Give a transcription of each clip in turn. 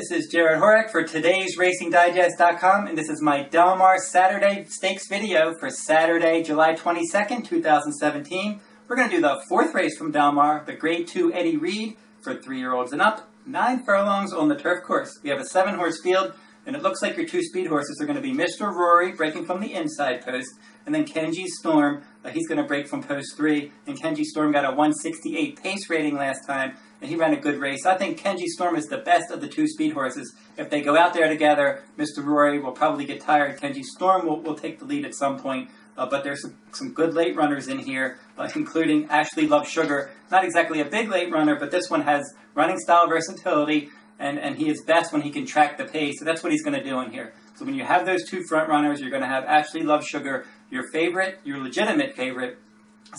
This is Jarrod Horak for today's RacingDigest.com, and this is my Del Mar Saturday Stakes video for Saturday, July 22nd, 2017. We're going to do the fourth race from Del Mar, the Grade 2 Eddie Reed for 3-year-olds and up. 9 furlongs on the turf course. We have a 7-horse field, and it looks like your 2 speed horses are going to be Mr. Rory breaking from the inside post, and then Kenji Storm. He's going to break from post 3, and Kenji Storm got a 168 pace rating last time, and he ran a good race. I think Kenji Storm is the best of the 2 speed horses. If they go out there together, Mr. Rory will probably get tired. Kenji Storm will take the lead at some point. But there's some good late runners in here, including ASHLEYLUVSSUGAR. Not exactly a big late runner, but this one has running style versatility, and he is best when he can track the pace. So that's what he's going to do in here. So when you have those 2 front runners, you're going to have ASHLEYLUVSSUGAR, your favorite, your legitimate favorite,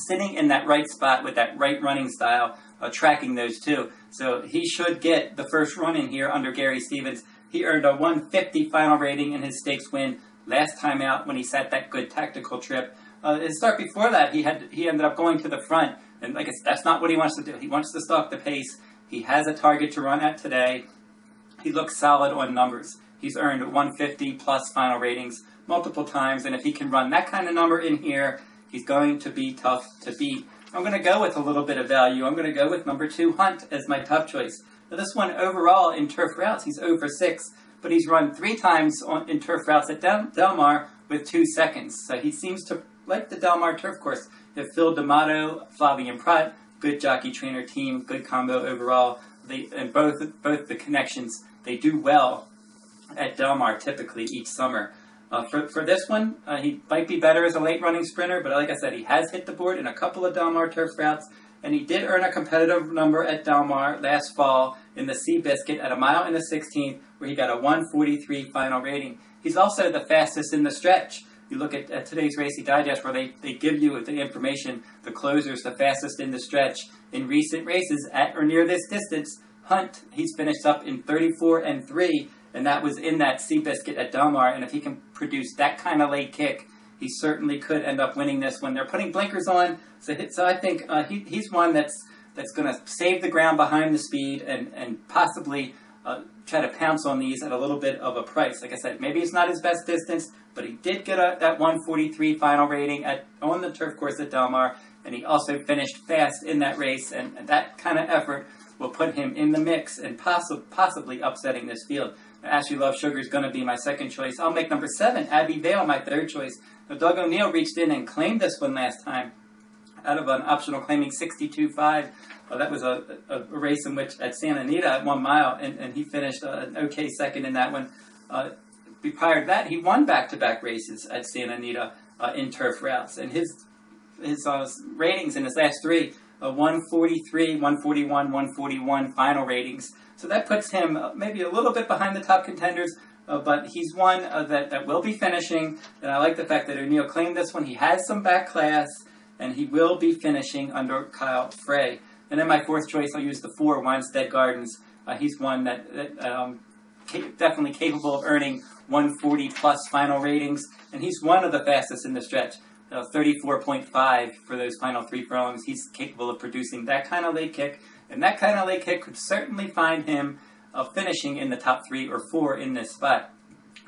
sitting in that right spot with that right running style, tracking those 2. So he should get the first run in here under Gary Stevens. He earned a 150 final rating in his stakes win last time out when he sat that good tactical trip. His start before that, he ended up going to the front, and like I said, that's not what he wants to do. He wants to stalk the pace. He has a target to run at today. He looks solid on numbers. He's earned 150 plus final ratings multiple times, and if he can run that kind of number in here, he's going to be tough to beat. I'm going to go with a little bit of value. I'm going to go with number 2, Hunt, as my top choice. Now this one overall in turf routes, he's 0 for 6. But he's run 3 times in turf routes at Del Mar with 2 seconds. So he seems to like the Del Mar turf course. You have Phil D'Amato, Flavien Prat, good jockey trainer team, good combo overall. And both the connections, they do well at Del Mar typically each summer. For this one, he might be better as a late running sprinter, but like I said, he has hit the board in a couple of Del Mar turf routes, and he did earn a competitive number at Del Mar last fall in the Seabiscuit at 1 mile and a 16th, where he got a 143 final rating. He's also the fastest in the stretch. You look at today's Racing Digest, where they give you the information, the closers, the fastest in the stretch. In recent races, at or near this distance, Hunt, he's finished up in 34 and 3, and that was in that Seabiscuit at Del Mar. And if he can produce that kind of late kick, he certainly could end up winning this one. They're putting blinkers on, so I think he's one that's going to save the ground behind the speed and possibly try to pounce on these at a little bit of a price. Like I said, maybe it's not his best distance, but he did get that 143 final rating on the turf course at Del Mar, and he also finished fast in that race, and that kind of effort will put him in the mix and possibly upsetting this field. ASHLEYLUVSSUGAR is going to be my second choice. I'll make number 7, Abbey Vale, my third choice. Now, Doug O'Neill reached in and claimed this one last time out of an optional claiming 62.5. That was a race in which at Santa Anita at 1 mile, and he finished an okay second in that one. Prior to that, he won back-to-back races at Santa Anita in turf routes, and his ratings in his last 3, 143, 141, 141 final ratings. So that puts him maybe a little bit behind the top contenders, but he's one that will be finishing, and I like the fact that O'Neill claimed this one. He has some back class, and he will be finishing under Kyle Frey. And then my fourth choice, I'll use the 4, Winstead Gardens. He's one that definitely capable of earning 140 plus final ratings, and he's one of the fastest in the stretch. 34.5 for those final 3 furlongs. He's capable of producing that kind of late kick, and that kind of late kick could certainly find him finishing in the top 3 or 4 in this spot.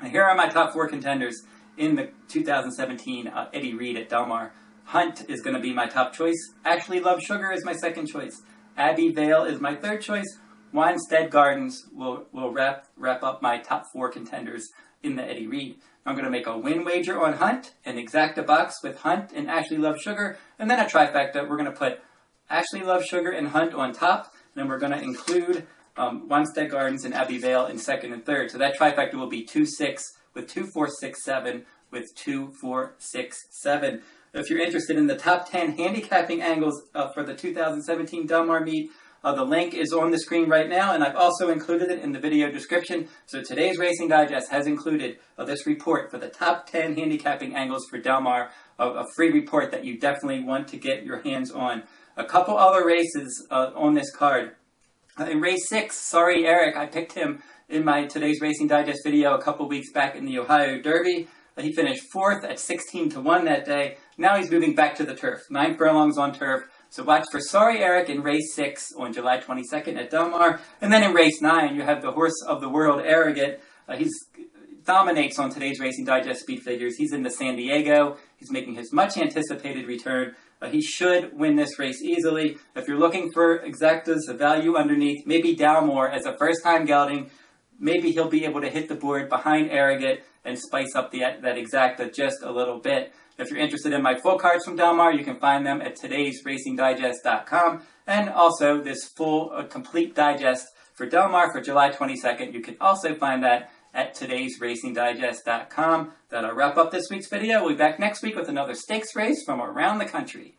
Now, here are my top 4 contenders in the 2017 Eddie Reed at Del Mar. Hunt is going to be my top choice. ASHLEYLUVSSUGAR is my second choice. Abbey Vale is my third choice. Winstead Gardens will wrap up my top 4 contenders in the Eddie Reed. I'm going to make a win wager on Hunt and exact a box with Hunt and ASHLEYLUVSSUGAR, and then a trifecta. We're going to put ASHLEYLUVSSUGAR and Hunt on top, and then we're going to include Winstead Gardens and Abbey Vale in second and third. So that trifecta will be 2-6 with 2-4-6-7 with 2-4-6-7. If you're interested in the top 10 handicapping angles for the 2017 Del Mar meet, the link is on the screen right now, and I've also included it in the video description. So today's Racing Digest has included this report for the top 10 handicapping angles for Del Mar, a free report that you definitely want to get your hands on. A couple other races on this card. In race 6, sorry Eric, I picked him in my today's Racing Digest video a couple weeks back in the Ohio Derby. He finished 4th at 16-1 that day. Now he's moving back to the turf. 9 furlongs on turf. So watch for Sorry Eric in race 6 on July 22nd at Del Mar. And then in race 9, you have the horse of the World Arrogate. He dominates on today's Racing Digest speed figures. He's in the San Diego. He's making his much anticipated return. He should win this race easily. If you're looking for exactas, a value underneath, maybe Dalmore as a first-time gelding, maybe he'll be able to hit the board behind Arrogate and spice up that exacta just a little bit. If you're interested in my full cards from Del Mar, you can find them at todaysracingdigest.com. And also this full, complete digest for Del Mar for July 22nd. You can also find that at todaysracingdigest.com. That'll wrap up this week's video. We'll be back next week with another stakes race from around the country.